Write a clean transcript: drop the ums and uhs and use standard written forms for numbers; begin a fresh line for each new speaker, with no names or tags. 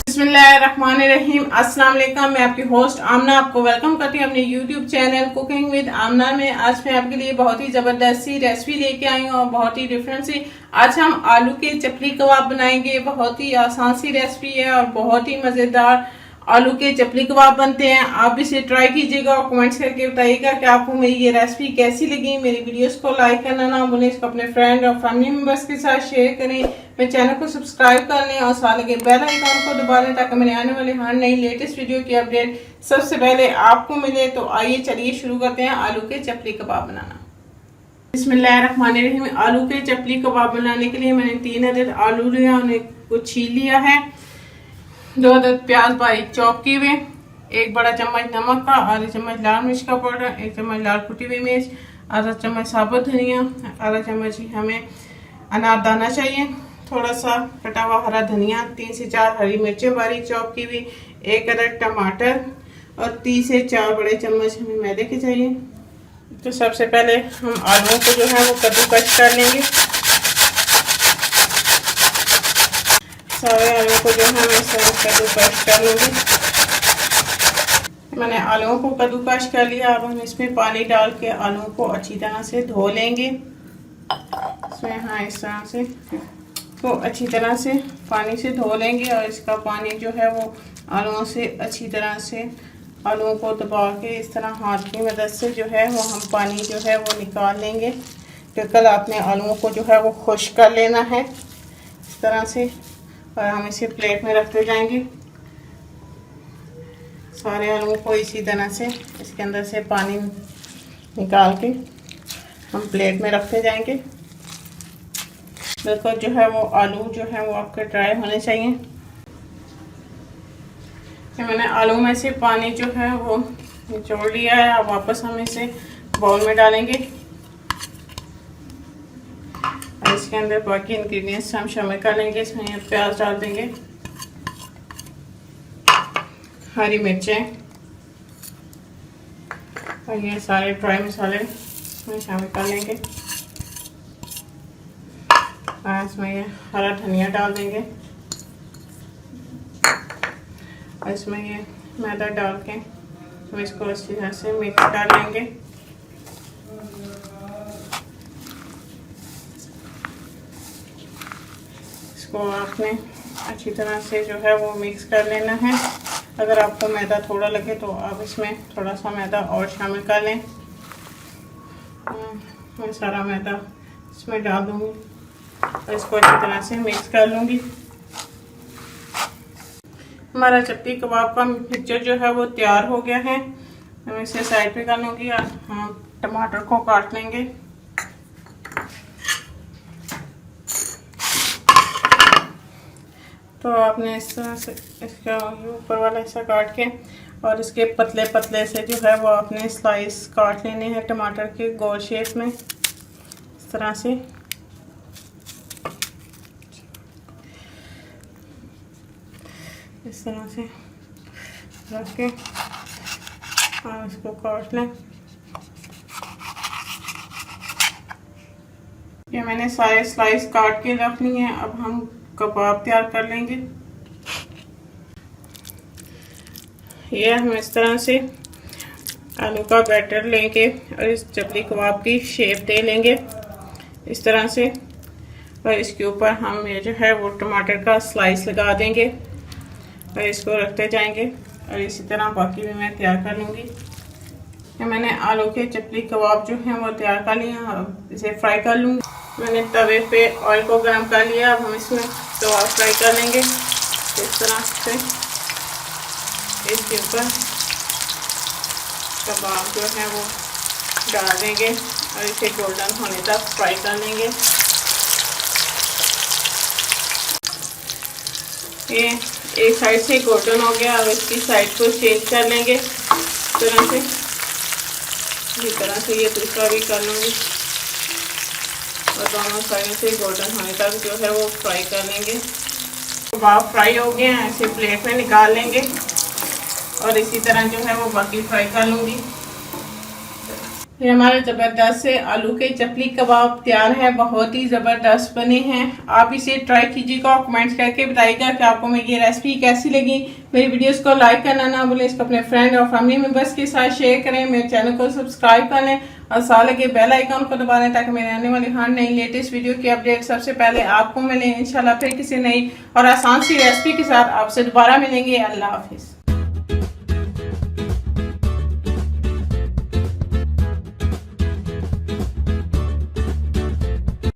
बिस्मिल्लाहिर्रहमानिर्रहीम। अस्सलाम वालेकुम। मैं आपकी होस्ट आमना आपको वेलकम करती हूँ अपने यूट्यूब चैनल कुकिंग विद आमना में। आज मैं आपके लिए बहुत ही ज़बरदस्त सी रेसिपी लेके आई हूँ और बहुत ही डिफरेंट सी। आज हम आलू के चपली कबाब बनाएंगे। बहुत ही आसान सी रेसिपी है और बहुत ही मज़ेदार आलू के चपली कबाब बनते हैं। आप भी इसे ट्राई कीजिएगा और कमेंट्स करके बताइएगा कि आपको मेरी ये रेसिपी कैसी लगी। मेरी वीडियोस को लाइक करना ना भूलें, इसको अपने फ्रेंड और फैमिली मेंबर्स के साथ शेयर करें। मेरे चैनल को सब्सक्राइब कर लें और साथ लगे बेल आइकन को दबा लें ताकि मेरे आने वाले हर नई लेटेस्ट वीडियो की अपडेट सबसे पहले आपको मिले। तो आइए चलिए शुरू करते हैं आलू के चपली कबाब बनाना। बिस्मिल्लाहिर्रहमानिर्रहीम। आलू के चपली कबाब बनाने के लिए मैंने 3 अदद आलू लिया, उन्हें को छील लिया है। 2 अदद प्याज बारीक चॉप किए हुए, 1 बड़ा चम्मच नमक का, आधा चम्मच लाल मिर्च का पाउडर, 1 चम्मच लाल कुटी हुई मिर्च, आधा चम्मच साबुत धनिया, आधा चम्मच ही हमें अनारदाना चाहिए, थोड़ा सा कटा हुआ हरा धनिया, 3 से 4 हरी मिर्चें बारीक चॉप की हुई, 1 अदद टमाटर और 3 से 4 बड़े चम्मच हमें मैदे के चाहिए। तो सबसे पहले हम आलूओं को जो है वो कद्दूकस कर लेंगे। सारे आलूओं को जो है मैं कद्दूकस कर लूँगी। मैंने आलूओं को कद्दूकस कर लिया। अब हम इसमें पानी डाल के आलूओं को अच्छी तरह से धो लेंगे। इसमें हाँ इस तरह से तो अच्छी तरह से पानी से धो लेंगे और इसका पानी जो है वो आलूओं से अच्छी तरह से आलूओं को दबा के इस तरह हाथ की मदद से जो है वो हम पानी जो है वो निकाल लेंगे। बिल्कुल आपने आलूओं को जो है वो खुश्क कर लेना है इस तरह से। और हम इसे प्लेट में रखते जाएंगे। सारे आलूओं को इसी तरह से इसके अंदर से पानी निकाल के हम प्लेट में रखते जाएंगे। बिल्कुल जो है वो आलू जो है वो आपके ड्राई होने चाहिए। तो मैंने आलू में से पानी जो है वो निचोड़ लिया है। अब वापस हम इसे बाउल में डालेंगे और इसके अंदर बाकी इंग्रेडिएंट्स हम शामिल कर लेंगे। इसमें प्याज डाल देंगे, हरी मिर्चें और ये सारे ड्राई मसाले इसमें शामिल कर लेंगे। और इसमें ये हरा धनिया डाल देंगे और इसमें ये मैदा डाल के हम इसको अच्छी तरह से मिक्स कर लेंगे। इसको आपने अच्छी तरह से जो है वो मिक्स कर लेना है। अगर आपको मैदा थोड़ा लगे तो आप इसमें थोड़ा सा मैदा और शामिल कर लें। मैं सारा मैदा इसमें डाल दूँगी और इसको अच्छी तरह से मिक्स कर लूँगी। हमारा चपली कबाब का मिक्सचर जो है वो तैयार हो गया है। मैं इसे साइड पे कर लूँगी और हम टमाटर को काट लेंगे। तो आपने इस तरह से इसका ऊपर वाला हिस्सा काट के और इसके पतले पतले से जो है वो आपने स्लाइस काट लेने हैं टमाटर के गोल शेप में इस तरह से। इस तरह से रख के और इसको काट लें। ये मैंने सारे स्लाइस काट के रख ली हैं। अब हम कबाब तैयार कर लेंगे। ये हम इस तरह से आलू का बैटर लेंगे और इस चपली कबाब की शेप दे लेंगे इस तरह से। और इसके ऊपर हम ये जो है वो टमाटर का स्लाइस लगा देंगे और इसको रखते जाएंगे और इसी तरह बाकी भी मैं तैयार कर लूँगी। मैंने आलू के चपली कबाब जो हैं वो तैयार कर लिए। अब इसे फ्राई कर लूँगी। मैंने तवे पे ऑयल को गर्म कर लिया। अब हम इसमें तवा फ्राई कर लेंगे इस तरह से। इसके ऊपर कबाब जो है वो डाल देंगे और इसे गोल्डन होने तक फ्राई कर लेंगे। ये एक साइड से गोल्डन हो गया। अब इसकी साइड को चेंज कर लेंगे इस तरह से। इसी तरह से ये दूसरा भी कर लूँगी और दोनों साइड से गोल्डन होने तक जो है वो फ्राई कर लेंगे। कबाब फ्राई हो गए हैं, इसे प्लेट में निकाल लेंगे और इसी तरह जो है वो बाकी फ्राई कर लूँगी। ये हमारे जबरदस्त से आलू के चपली कबाब तैयार है, बहुत ही जबरदस्त बने हैं। आप इसे ट्राई कीजिएगा और कमेंट्स करके बताइएगा कि आपको मेरी ये रेसिपी कैसी लगी। मेरी वीडियोस को लाइक करना ना भूलें, इसको अपने फ्रेंड और फैमिली मेंबर्स के साथ शेयर करें, मेरे चैनल को सब्सक्राइब कर लें और साथ लगे बेल आइकन को दबा लें ताकि मेरे आने वाली हर नई लेटेस्ट वीडियो की अपडेट सबसे पहले आपको मिले। इंशाल्लाह फिर किसी नई और आसान सी रेसिपी के साथ आपसे दोबारा मिलेंगे। अल्लाह हाफिज।